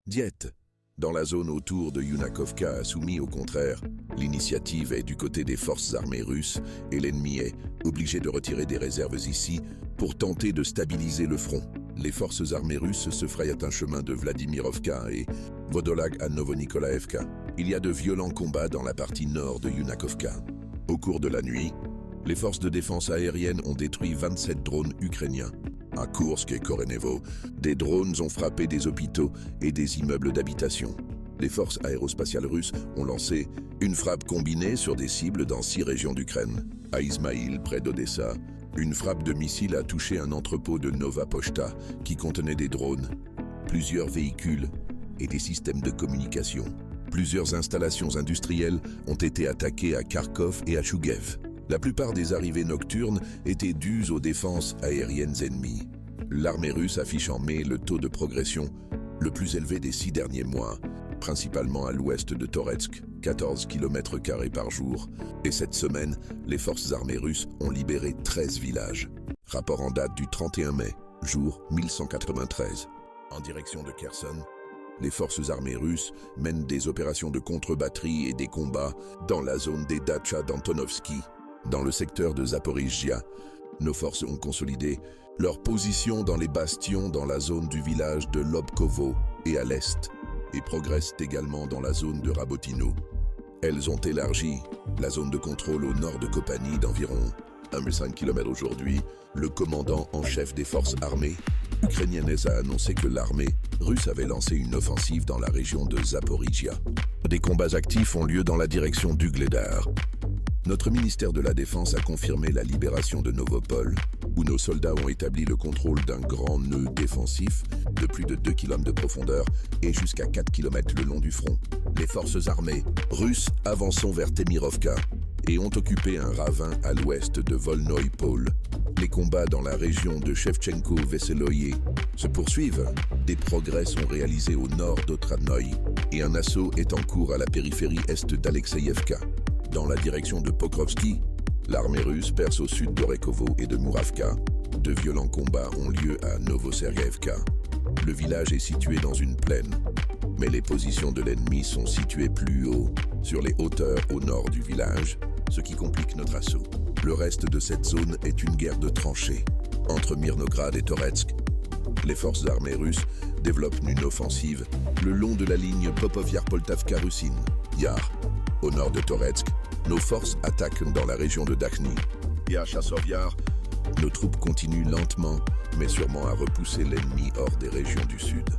Diète. Dans la zone autour de Yunakovka a soumis au contraire, l'initiative est du côté des forces armées russes et l'ennemi est obligé de retirer des réserves ici pour tenter de stabiliser le front. Les forces armées russes se frayent un chemin de Vladimirovka et Vodolag à Novonikolaevka. Il y a de violents combats dans la partie nord de Yunakovka. Au cours de la nuit, les forces de défense aérienne ont détruit 27 drones ukrainiens. À Koursk et Korenevo, des drones ont frappé des hôpitaux et des immeubles d'habitation. Les forces aérospatiales russes ont lancé une frappe combinée sur des cibles dans 6 régions d'Ukraine. À Ismaïl, près d'Odessa, une frappe de missile a touché un entrepôt de Nova Pochta qui contenait des drones, plusieurs véhicules et des systèmes de communication. Plusieurs installations industrielles ont été attaquées à Kharkov et à Chouguev. La plupart des arrivées nocturnes étaient dues aux défenses aériennes ennemies. L'armée russe affiche en mai le taux de progression le plus élevé des 6 derniers mois, principalement à l'ouest de Toretsk, 14 km² par jour. Et cette semaine, les forces armées russes ont libéré 13 villages. Rapport en date du 31 mai, jour 1193. En direction de Kherson, les forces armées russes mènent des opérations de contre-batterie et des combats dans la zone des Dachas d'Antonovsky. Dans le secteur de Zaporizhia, nos forces ont consolidé leur position dans les bastions dans la zone du village de Lobkovo et à l'est, et progressent également dans la zone de Rabotino. Elles ont élargi la zone de contrôle au nord de Kopani d'environ 1,5 km aujourd'hui. Le commandant en chef des forces armées ukrainiennes a annoncé que l'armée russe avait lancé une offensive dans la région de Zaporizhia. Des combats actifs ont lieu dans la direction d'Ugledar. Notre ministère de la Défense a confirmé la libération de Novopol, où nos soldats ont établi le contrôle d'un grand nœud défensif de plus de 2 km de profondeur et jusqu'à 4 km le long du front. Les forces armées russes avancent vers Temirovka et ont occupé un ravin à l'ouest de Volnoï Pol. Les combats dans la région de Shevchenko-Veseloye se poursuivent. Des progrès sont réalisés au nord d'Otradnoï et un assaut est en cours à la périphérie est d'Alexeyevka. Dans la direction de Pokrovski, l'armée russe perce au sud d'Orekovo et de Muravka. De violents combats ont lieu à Novosergevka. Le village est situé dans une plaine, mais les positions de l'ennemi sont situées plus haut, sur les hauteurs au nord du village, ce qui complique notre assaut. Le reste de cette zone est une guerre de tranchées entre Mirnograd et Toretsk. Les forces armées russes développent une offensive le long de la ligne Popov-Yar-Poltavka-Russin, Yar. Au nord de Toretsk, nos forces attaquent dans la région de Dakhny. Et à Chassov-Yar, nos troupes continuent lentement, mais sûrement à repousser l'ennemi hors des régions du sud.